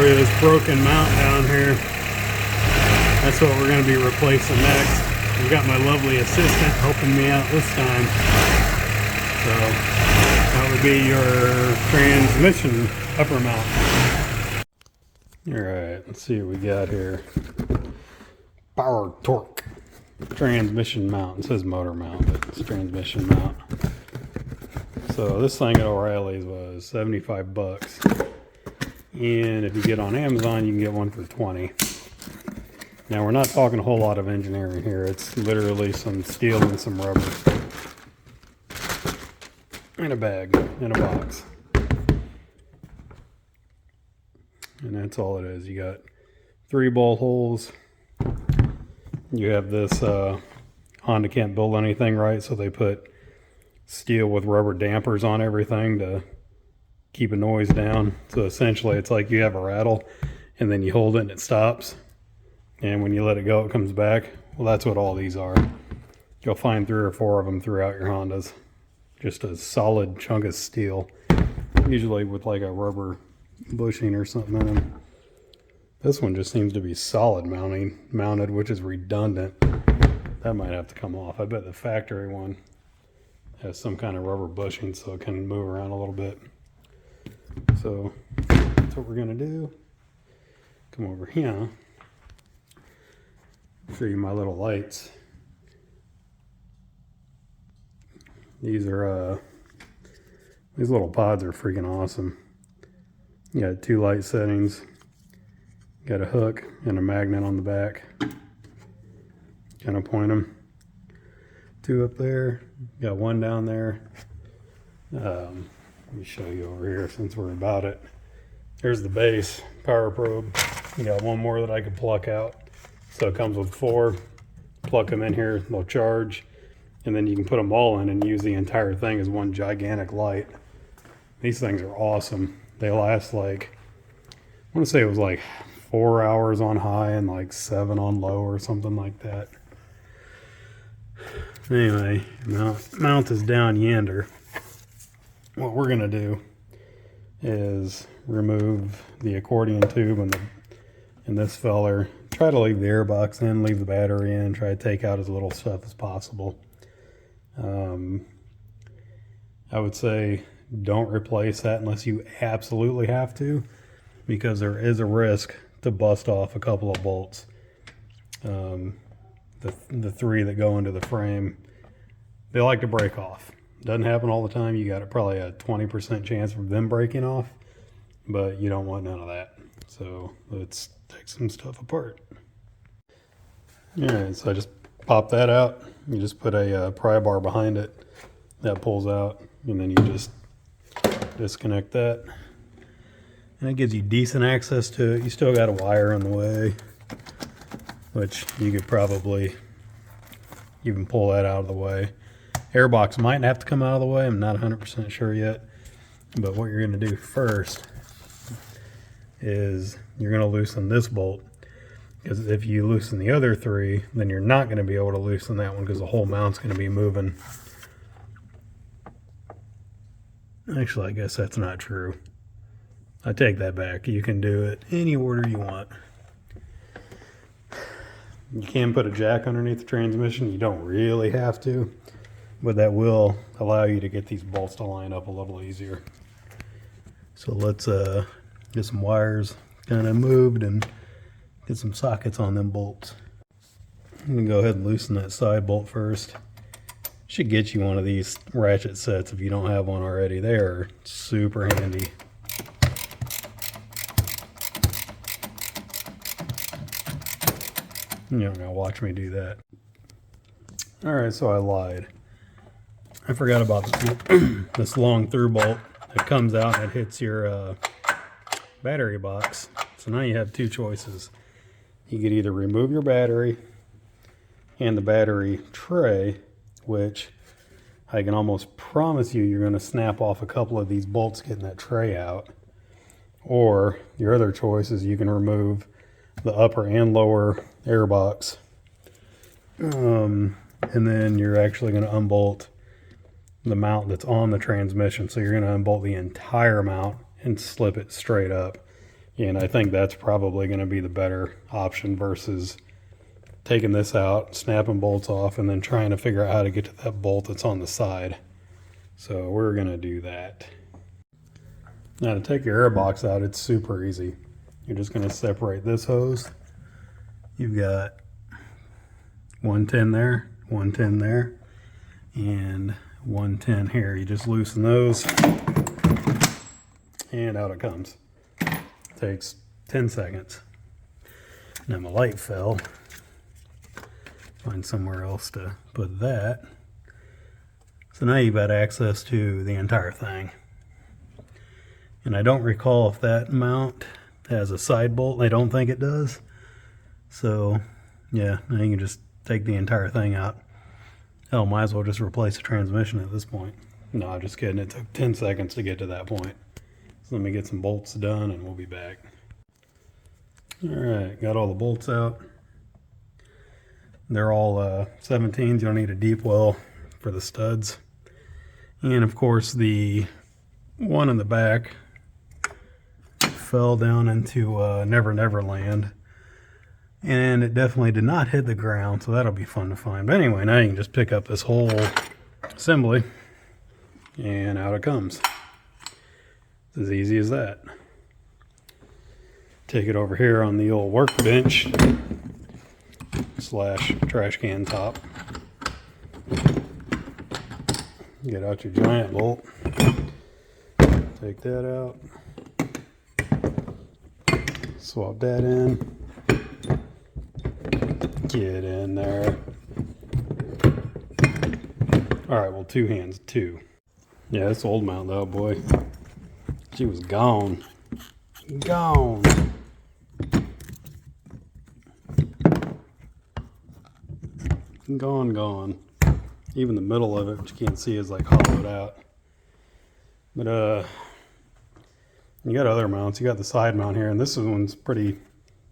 show you this broken mount down here. That's what we're going to be replacing next. We've got my lovely assistant helping me out this time. So that would be your transmission upper mount. Alright, let's see what we got here. Power torque transmission mount. It says motor mount, but it's transmission mount. So this thing at O'Reilly's was 75 bucks. And if you get on Amazon, you can get one for 20. Now we're not talking a whole lot of engineering here. It's literally some steel and some rubber. In a bag, in a box. And that's all it is. You got 3 bolt holes. You have this, Honda can't build anything right, so they put steel with rubber dampers on everything to keep a noise down. So essentially it's like you have a rattle and then you hold it and it stops. And when you let it go, it comes back. Well, that's what all these are. You'll find 3 or 4 of them throughout your Hondas. Just a solid chunk of steel. Usually with like a rubber bushing or something in them. This one just seems to be solid mounted, which is redundant. That might have to come off. I bet the factory one has some kind of rubber bushing so it can move around a little bit. So that's what we're gonna do. Come over here. Show you my little lights. These are these little pods are freaking awesome. You got 2 light settings. Got a hook and a magnet on the back. Kind of point them. 2 up there. Got 1 down there. Let me show you over here since we're about it. Here's the base power probe. You got 1 more that I could pluck out. So it comes with 4. Plug them in here, they'll charge. And then you can put them all in and use the entire thing as one gigantic light. These things are awesome. They last like, I want to say it was like 4 hours on high and like 7 on low or something like that. Anyway, mount is down yonder. What we're gonna do is remove the accordion tube and this feller. Try to leave the airbox in, leave the battery in, try to take out as little stuff as possible. I would say don't replace that unless you absolutely have to, because there is a risk to bust off a couple of bolts. The 3 that go into the frame, they like to break off. Doesn't happen all the time. You got probably a 20% chance of them breaking off, but you don't want none of that. So let's take some stuff apart. Alright, so I just pop that out. You just put a pry bar behind it that pulls out, and then you just disconnect that. And it gives you decent access to it. You still got a wire in the way, which you could probably even pull that out of the way. Airbox might have to come out of the way. I'm not 100% sure yet. But what you're going to do first is you're going to loosen this bolt. Because if you loosen the other 3, then you're not going to be able to loosen that one because the whole mount's going to be moving. Actually, I guess that's not true. I take that back. You can do it any order you want. You can put a jack underneath the transmission. You don't really have to, but that will allow you to get these bolts to line up a little easier. So let's get some wires kind of moved and get some sockets on them bolts. I'm gonna go ahead and loosen that side bolt first. Should get you one of these ratchet sets if you don't have one already. They are super handy. You're not gonna watch me do that. Alright, so I lied. I forgot about this long through bolt that comes out and it hits your battery box. So now you have 2 choices. You could either remove your battery and the battery tray, which I can almost promise you're going to snap off a couple of these bolts getting that tray out. Or your other choice is you can remove the upper and lower airbox. And then you're actually going to unbolt the mount that's on the transmission. So you're going to unbolt the entire mount and slip it straight up. And I think that's probably going to be the better option versus taking this out, snapping bolts off, and then trying to figure out how to get to that bolt that's on the side. So we're going to do that. Now to take your air box out, it's super easy. You're just going to separate this hose. You've got 110 there, 110 there, and 110 here. You just loosen those and out it comes. Takes 10 seconds. Now my light fell. Find somewhere else to put that. So now you've got access to the entire thing. And I don't recall if that mount has a side bolt. I don't think it does. So yeah, now you can just take the entire thing out. Hell, might as well just replace the transmission at this point. No, I'm just kidding. It took 10 seconds to get to that point. So let me get some bolts done and we'll be back. All right, got all the bolts out. They're all 17s. You don't need a deep well for the studs. And of course the one in the back fell down into Never Never Land. And it definitely did not hit the ground, so that'll be fun to find. But anyway, now you can just pick up this whole assembly and out it comes. It's as easy as that. Take it over here on the old workbench slash trash can top. Get out your giant bolt. Take that out. Swap that in. Get in there. Alright, well, two hands, two. Yeah, this old mount though, boy. She was gone. Gone. Gone. Even the middle of it, which you can't see, is like hollowed out. But you got other mounts. You got the side mount here, and this one's pretty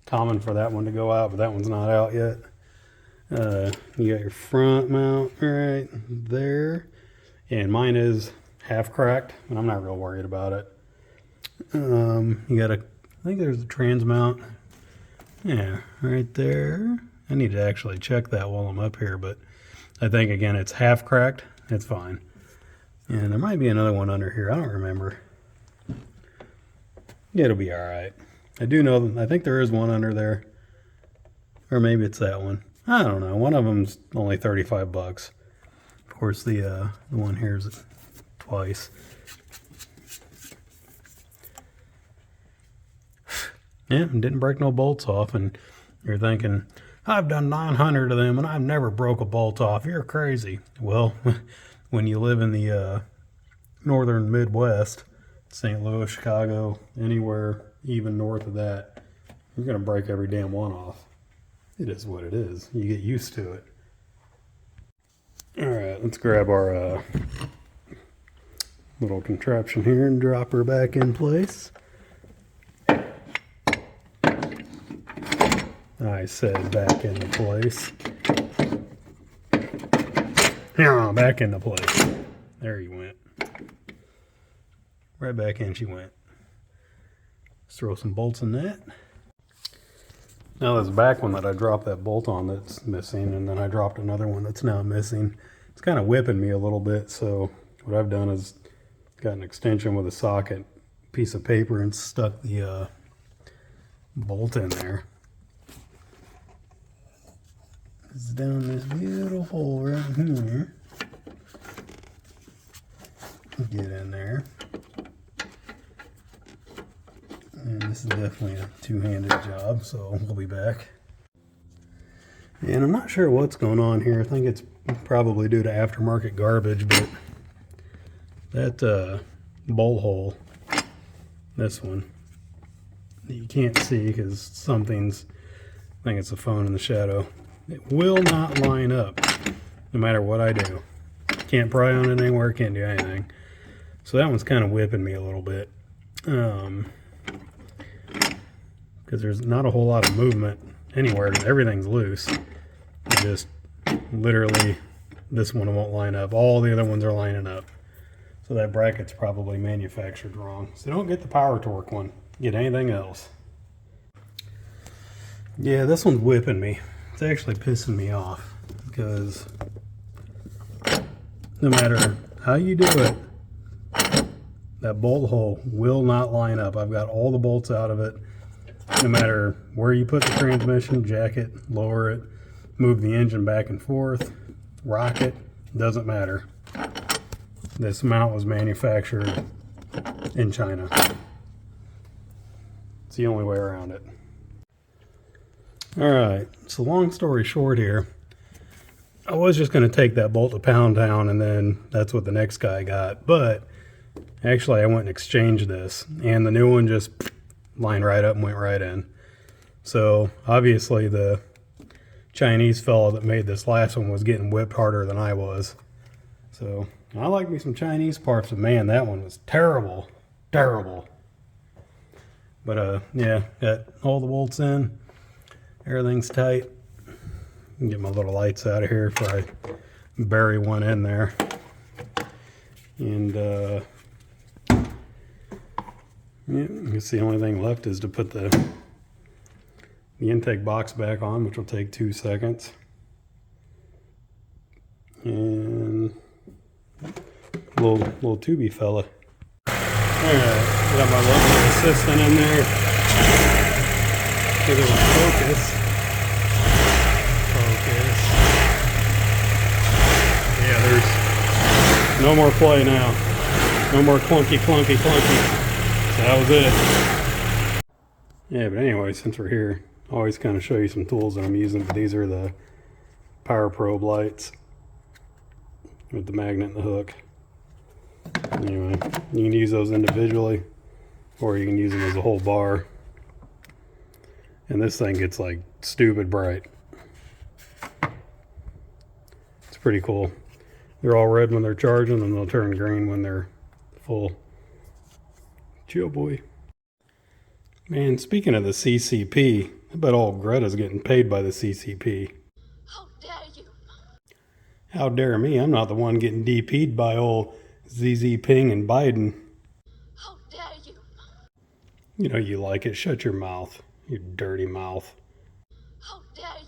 common for that one to go out, but that one's not out yet. You got your front mount right there, and mine is half cracked, and I'm not real worried about it. You got I think there's a trans mount. Yeah, right there. I need to actually check that while I'm up here, but I think again it's half cracked. It's fine. And there might be another one under here. I don't remember. Yeah, it'll be all right. I do know, I think there is one under there. Or maybe it's that one. I don't know. One of them's only 35 bucks. Of course, the one here is twice. Yeah, didn't break no bolts off. And you're thinking, I've done 900 of them and I've never broke a bolt off. You're crazy. Well, when you live in the northern Midwest, St. Louis, Chicago, anywhere even north of that, you're going to break every damn one off. It is what it is. You get used to it. All right, let's grab our little contraption here and drop her back in place. I said back into place. Yeah, back into place. There you went. Right back in she went. Let's throw some bolts in that. Now this back one that I dropped that bolt on that's missing, and then I dropped another one that's now missing. It's kind of whipping me a little bit, so what I've done is got an extension with a socket, piece of paper, and stuck the bolt in there. It's down this beautiful hole right here. Get in there. And this is definitely a two-handed job, so we'll be back. And I'm not sure what's going on here. I think it's probably due to aftermarket garbage, but that bolt hole, this one, that you can't see because something's, I think it's a phone in the shadow. It will not line up no matter what I do. Can't pry on it anywhere, can't do anything. So that one's kind of whipping me a little bit. Because there's not a whole lot of movement anywhere. Everything's loose. Just literally, this one won't line up. All the other ones are lining up. So that bracket's probably manufactured wrong. So don't get the Power Torque one. Get anything else. Yeah, this one's whipping me. It's actually pissing me off because no matter how you do it, that bolt hole will not line up. I've got all the bolts out of it. No matter where you put the transmission, jack it, lower it, move the engine back and forth, rock it, doesn't matter. This mount was manufactured in China. It's the only way around it. All right, so long story short here, I was just going to take that bolt to Pound Town and then that's what the next guy got. But actually I went and exchanged this and the new one just lined right up and went right in. So obviously the Chinese fellow that made this last one was getting whipped harder than I was. So I like me some Chinese parts, but man, that one was terrible, terrible. But yeah, got all the bolts in. Everything's tight. Get my little lights out of here before I bury one in there. And yeah, I guess the only thing left is to put the intake box back on, which will take 2 seconds. And little tubey fella. Alright, got my lovely assistant in there. Give it a focus. Yeah, there's no more play now. No more clunky. So that was it. Yeah, but anyway, since we're here, I always kind of show you some tools that I'm using. But these are the Power Probe lights with the magnet and the hook. Anyway, you can use those individually or you can use them as a whole bar. And this thing gets like stupid bright. It's pretty cool. They're all red when they're charging and they'll turn green when they're full. Chill, boy. Man, speaking of the CCP, I bet old Greta's getting paid by the CCP. How dare you? How dare me? I'm not the one getting DP'd by old ZZ Ping and Biden. How dare you? You know you like it. Shut your mouth, you dirty mouth. How dare